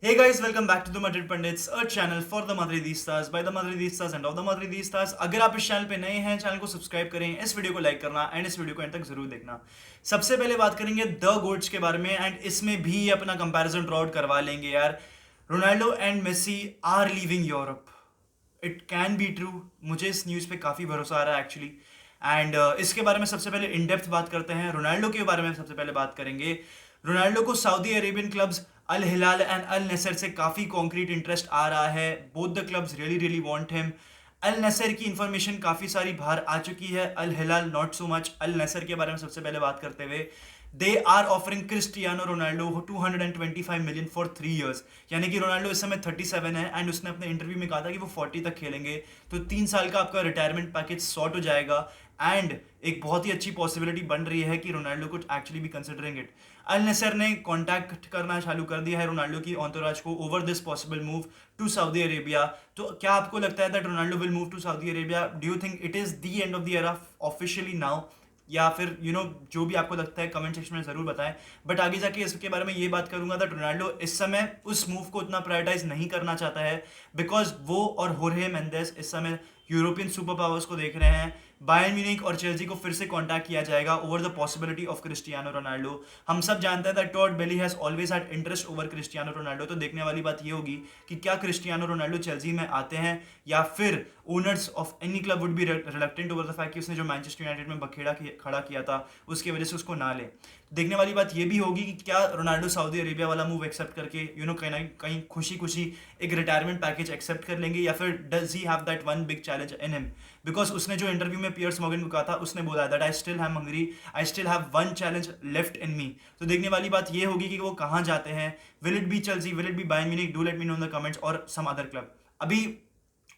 Hey guys, welcome back to the Madrid Pundits, a channel for the Madridistas, by the Madridistas and of the Madridistas. अगर आप इस channel पे नए हैं, channel को subscribe करें, इस वीडियो को लाइक करना एंड इस वीडियो को एंड तक जरूर देखना। सबसे पहले बात करेंगे द गोट्स के बारे में एंड इसमें भी अपना कंपैरिजन ड्रॉ आउट करवा लेंगे यार। Ronaldo and Messi are leaving Europe. It can be true. मुझे इस न्यूज़ पे काफ़ी भरोसा आ रहा है एक्चुअली। एंड इसके बारे में सबसे पहले इन डेप्थ बात करते हैं। रोनाल्डो के बारे में सबसे पहले बात करेंगे। रोनाल्डो को Saudi Arabian clubs Al Hilal and Al Nassr से काफ़ी कॉन्क्रीट इंटरेस्ट आ रहा है। Both the clubs really really want him. Al Nassr की इंफॉर्मेशन काफ़ी सारी बाहर आ चुकी है, अल हिलाल नॉट सो मच। अल नसर के बारे में सबसे पहले बात करते हुए, they are offering Cristiano Ronaldo 225 million for 3 years। यानी कि रोनाल्डो इस समय 37 है एंड उसने अपने इंटरव्यू में कहा था कि वो 40 तक खेलेंगे, तो 3 साल का आपका रिटायरमेंट पैकेज सॉर्ट हो जाएगा। एंड एक बहुत ही अच्छी पॉसिबिलिटी बन रही है कि Ronaldo could actually be considering it. Al Nassr ने कांटेक्ट करना चालू कर दिया है रोनाल्डो की एंटोराज को over this possible move to Saudi Arabia. तो क्या आपको लगता है that Ronaldo will move to Saudi Arabia? Do you think it is the end of the era officially now, या फिर जो भी आपको लगता है कमेंट सेक्शन में ज़रूर बताएं। बट आगे जाके इसके बारे में ये बात करूंगा दैट रोनाल्डो इस समय उस मूव को उतना प्रायोरिटाइज नहीं करना चाहता है, बिकॉज वो और होर्हे मेंडेस इस समय यूरोपियन सुपर पावर्स को देख रहे हैं। बायर्न म्यूनिख और चेल्सी को फिर से कांटेक्ट किया जाएगा over the possibility of Cristiano Ronaldo. हम सब जानते हैं that Todd Boehly has always had interest over Cristiano Ronaldo. तो देखने वाली बात ये होगी कि क्या क्रिस्टियानो रोनाल्डो चेल्सी में आते हैं, या फिर owners of any club would be reluctant over the fact कि उसने जो मैनचेस्टर यूनाइटेड में बखेड़ा खड़ा किया था उसकी वजह से उसको ना ले। देखने वाली बात ये भी होगी कि क्या रोनाल्डो सऊदी अरेबिया वाला मूव एक्सेप्ट करके कहीं ना कहीं खुशी खुशी एक रिटायरमेंट पैकेज एक्सेप्ट कर लेंगे, या फिर does he have that one big challenge in him. Because उसने जो इंटरव्यू में पियर्स मॉर्गन को कहा था, उसने बोला that I still have hungry, I still have one challenge left in me. तो देखने वाली बात ये होगी कि वो कहाँ जाते हैं। Will it B Chelsea, will it B Bayern Munich? Do let me know in the comments, और सम अदर क्लब। अभी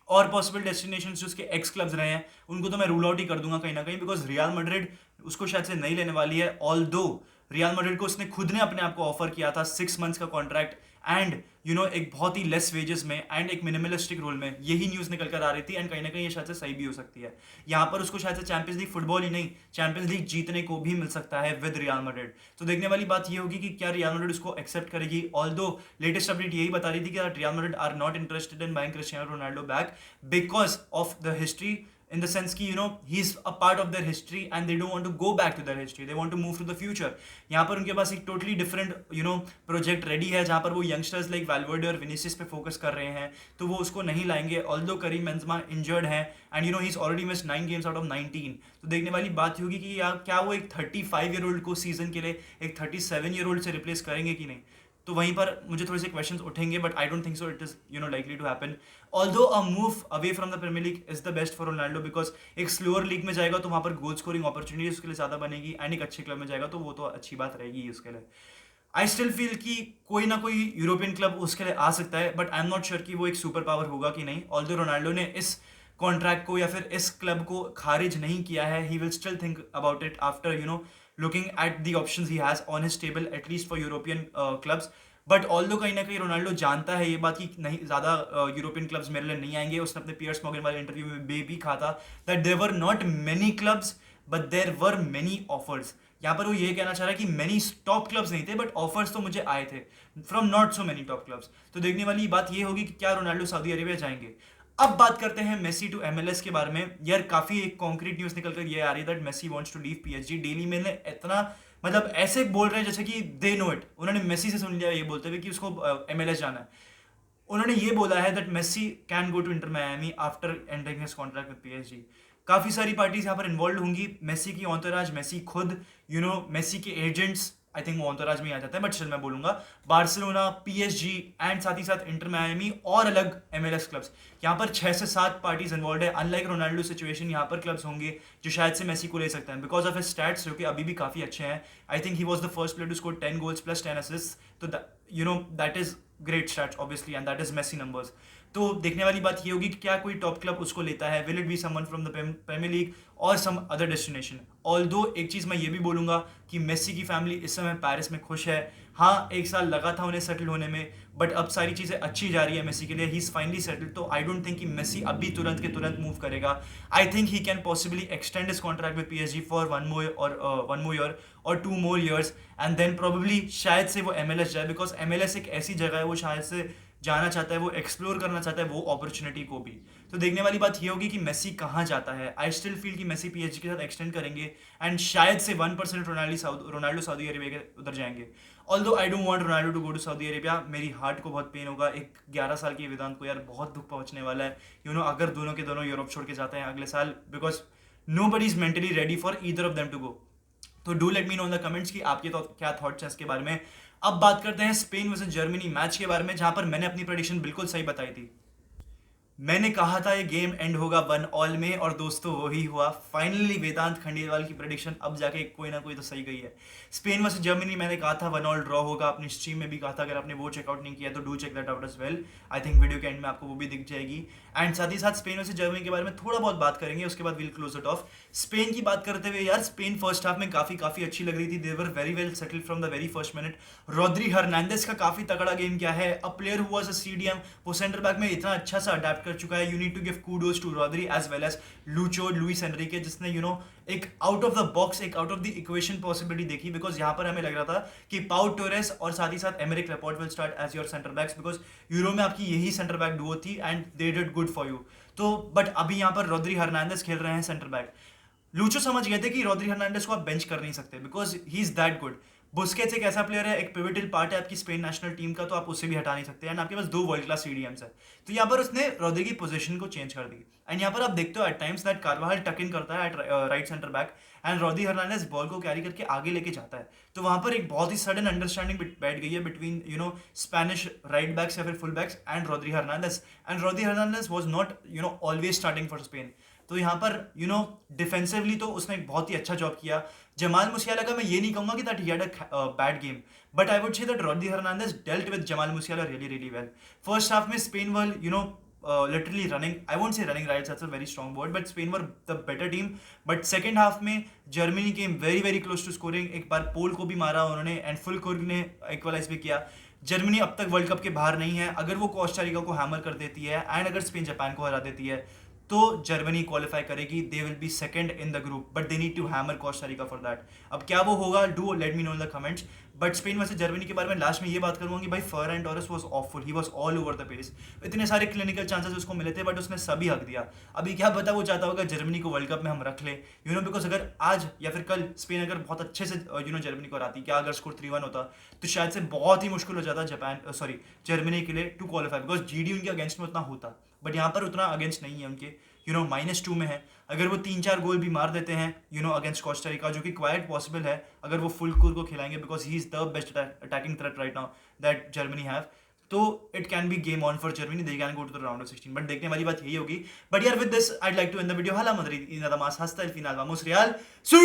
और पॉसिबल डेस्टिनेशन जो उसके एक्स क्लब्स रहे हैं उनको तो मैं रूल आउट ही कर दूंगा कहीं ना कहीं, बिकॉज रियल मैड्रिड उसको शायद से नहीं लेने वाली है। ऑल दो रियल मैड्रिड को उसने खुद ने अपने आप को ऑफर किया था 6 मंथ्स का कॉन्ट्रैक्ट एंड एक बहुत ही लेस वेजेस में एंड एक मिनिमलिस्टिक रोल में। यही न्यूज़ निकल कर आ रही थी एंड कहीं ना कहीं ये शायद से सही भी हो सकती है। यहाँ पर उसको शायद से चैंपियंस लीग फुटबॉल ही नहीं, चैंपियंस लीग जीतने को भी मिल सकता है विद रियल मैड्रिड। तो देखने वाली बात ये होगी कि क्या रियल मैड्रिड उसको एक्सेप्ट करेगी। ऑल दो लेटेस्ट अपडेट यही बता रही थी कि Real Madrid are not interested in buying Cristiano Ronaldo back because of the history, in the sense कि he's a part of their history and they don't want to go back to their history, they want to move to the future। यहाँ पर उनके पास एक totally different project ready है जहाँ पर वो youngsters like वैल्वर्डे और विनीसियस पे फोकस कर रहे हैं, तो वो उसको नहीं लाएंगे। ऑल्दो करीम बेंजेमा इंजर्ड है and he is already missed 9 games out of 19। तो देखने वाली बात होगी कि यार क्या वो एक 35 year old को सीजन के लिए एक 37 year old से रिप्लेस करेंगे कि नहीं। तो वहीं पर मुझे थोड़े से क्वेश्चंस उठेंगे, but I don't think so it is likely to happen. Although a move away from the Premier League is the best for Ronaldo, because एक स्लोअर लीग में जाएगा तो वहाँ पर गोल स्कोरिंग अपॉर्चुनिटी उसके लिए ज़्यादा बनेगी एंड एक अच्छे क्लब में जाएगा तो वो तो अच्छी बात रहेगी उसके लिए। आई स्टिल फील कि कोई ना कोई यूरोपियन क्लब उसके लिए आ सकता है, but I am not sure कि वो एक सुपर पावर होगा कि नहीं। ऑल्दो रोनाल्डो ने इस कॉन्ट्रैक्ट को या फिर इस क्लब को खारिज नहीं किया है, he will still think about it after looking at the options he has on his table, at least for European clubs। But although कहीं ना कहीं रोनाल्डो जानता है ये बात कि नहीं, ज़्यादा यूरोपियन क्लब्स मेरे लिए नहीं आएंगे। उसने अपने पियर्स मॉर्गन वाले इंटरव्यू में भी कहा था that there were not many clubs but there were many offers. यहाँ पर वो ये कहना चाह रहा है कि मेनी टॉप क्लब्स नहीं थे बट ऑफर्स तो मुझे आए थे from not so many top clubs. तो देखने वाली बात ये होगी कि क्या रोनाल्डो सऊदी अरेबिया जाएंगे। अब बात करते हैं मेसी टू एमएलएस के बारे में। यार काफी एक कॉन्क्रीट न्यूज निकल कर ये आ रही है that Messi wants to leave PSG. Daily Mail ने इतना ऐसे बोल रहे हैं जैसे कि दे नो इट, उन्होंने मेसी से सुन लिया ये बोलते हुए कि उसको एमएलएस जाना है। उन्होंने ये बोला है that Messi can go to Inter Miami after ending his contract with PSG. काफी सारी पार्टीज यहाँ पर इन्वॉल्व होंगी, मेसी की ऑन्टोराज, मेसी खुद, मेसी के एजेंट्स। आई थिंक वो ऑन्टोराज में ही आ जाता है बट चल मैं बोलूंगा बार्सिलोना, पीएसजी एंड साथ ही साथ इंटर मायामी और अलग एमएलएस क्लब्स। यहाँ पर 6 से 7 पार्टीज इन्वॉल्व है। अनलाइक रोनाल्डो सिचुएशन यहाँ पर क्लब्स होंगे जो शायद से मेसी को ले सकते हैं बिकॉज ऑफ हिज स्टैट्स जो कि अभी भी काफी अच्छे हैं। I think he was the first player to score 10 goals plus 10 assists। तो that is great stats obviously and that is Messi numbers. तो देखने वाली बात ये होगी कि क्या कोई टॉप क्लब उसको लेता है। Will it be someone from the Premier League और सम अदर डेस्टिनेशन। ऑल्दो एक चीज़ मैं ये भी बोलूँगा कि मेसी की फैमिली इस समय पेरिस में खुश है। हाँ, एक साल लगा था उन्हें सेटल होने में, बट अब सारी चीज़ें अच्छी जा रही है मेसी के लिए, ही इज़ फाइनली सेटल्ड। तो आई डोंट थिंक कि मेसी अभी तुरंत के तुरंत मूव करेगा। I think he can possibly extend his contract with PSG for one more year और 2 more years, and then probably शायद से वो एमएलएस जाए, बिकॉज एमएलएस एक ऐसी जगह है, वो शायद से जाना चाहता है, वो एक्सप्लोर करना चाहता है वो अपॉर्चुनिटी को भी। तो देखने वाली बात ये होगी कि मेसी कहाँ जाता है। आई स्टिल फील कि मेसी पीएसजी के साथ एक्सटेंड करेंगे, एंड शायद से 1% रोनाल्डो सऊदी अरेबिया के उधर जाएंगे। Although I don't want Ronaldo to go to Saudi Arabia. मेरी हार्ट को बहुत पेन होगा, एक 11 साल की वेदांत को यार बहुत दुख पहुंचने वाला है, अगर दोनों के दोनों यूरोप छोड़ के जाते हैं अगले साल, because nobody is mentally ready for either of them to go. तो do let me know in the comments कि आपके तो क्या थॉट्स हैं इसके बारे में। अब बात करते हैं स्पेन वर्सेस जर्मनी मैच के बारे में, जहां पर मैंने अपनी प्रेडिक्शन बिल्कुल सही बताई थी। मैंने कहा था ये गेम एंड होगा 1-1 में, और दोस्तों वही हुआ। फाइनली वेदांत खंडेलवाल की प्रेडिक्शन अब जाके कोई ना कोई तो सही गई है। स्पेन वर्सेस जर्मनी मैंने कहा था 1-1 ड्रॉ होगा, अपनी स्ट्रीम में भी कहा था। अगर आपने वो चेकआउट नहीं किया तो do check that out as well. I think video के एंड में आपको वो भी दिख जाएगी। एंड साथ ही साथ स्पेन वर्सेस जर्मनी के बारे में थोड़ा बहुत बात करेंगे, उसके बाद will close it of. Spain की बात करते हुए यार, स्पेन फर्स्ट हाफ में काफी अच्छी लग रही थी। They were very well settled from the very first minute. Rodri Hernandez का काफी तगड़ा गेम क्या है, a player who was a CDM, वो सेंटर बैक में इतना अच्छा सा अडेप्ट कर चुका है। You need to give kudos to Rodri as well as Luis Enrique, जिसने एक आउट ऑफ द बॉक्स, एक out of the equation possibility देखी। बिकॉज यहाँ पर हमें लग रहा था कि पाउ टोरेस और साथ ही साथ Aymeric Laporte will start as your centre backs, because Euro में आपकी यही सेंटर बैक डुओ थी and they did good for you. तो बट अभी यहाँ पर रॉड्री हर्नांडेज खेल रहे हैं सेंटर बैक। लूचो समझ गए थे कि रॉड्री हर्नांडेज को आप बेंच कर नहीं सकते, because he is that good. Busquets एक ऐसा प्लेयर है, एक पिवटल पार्ट है आपकी स्पेन नेशनल टीम का, तो आप उसे भी हटा नहीं सकते। एंड आपके पास 2 वर्ल्ड क्लास सीडीएम्स है। तो यहाँ पर उसने रॉड्री की पोजीशन को चेंज कर दी। एंड यहाँ पर आप देखते हो एट टाइम्स दैट कार्वाहल टक इन करता है at right centre back, and Rodri Hernandez ball को कैरी करके आगे लेके जाता है। तो वहां पर एक बहुत ही सडन अंडरस्टैंडिंग बैठ गई है बिटवीन स्पेनिश राइट बैक्स या फिर full backs and Rodri Hernandez. And Rodri Hernandez was not always starting for Spain. तो यहाँ पर डिफेंसिवली तो उसने एक बहुत ही अच्छा जॉब किया। जमाल मुसियाला का मैं ये नहीं कहूंगा कि that he had a bad game, but I would say that Rodri Hernandez dealt with Jamal Musiala really well. First half में Spain were literally running, I won't say running rights, that's a very strong word, but Spain were the better team. But second half में Germany came very close to scoring। एक बार पोल को भी मारा उन्होंने and फुलकुर्ग ने equalise भी किया। Germany अब तक वर्ल्ड कप के बाहर नहीं है। अगर वो कोस्टा रिका को हैमर कर देती है एंड अगर स्पेन जापान को हरा देती है तो जर्मनी क्वालिफाई करेगी। They will be second in the group, but they need to hammer Costa Rica for that. अब क्या वो होगा, do let me know in the comments. But Spain versus Germany के बारे में लास्ट में ये बात करूंगा कि भाई Ferran Torres was awful, he was all over the place. इतने सारे क्लिनिकल चांसेस उसको मिले थे बट उसने सभी हक दिया। अभी क्या पता वो चाहता होगा जर्मनी को वर्ल्ड कप में हम रख ले, बिकॉज अगर आज या फिर कल स्पेन अगर बहुत अच्छे से जर्मनी को हराती, क्या अगर स्कोर 3-1 होता तो शायद से बहुत ही मुश्किल हो जाता जर्मनी के लिए टू क्वालिफाई, बिकॉज जीडी उनके अगेंस्ट में उतना होता। बट यहाँ पर उतना अगेंस्ट नहीं है उनके, -2 में है। अगर वो 3-4 गोल भी मार देते हैं अगेंस्ट कोस्टा रिका, जो कि क्वाइट पॉसिबल है अगर वो फुल कोर को खिलाएंगे, because he is the best attacking threat right now that Germany have. तो it can be game on for Germany, they can go to the round of 16। But देखने वाली बात यही होगी। बट यार with this I'd like to end the video. Hala Madrid y nada más. Hasta el final. Vamos Real. ¡Sí!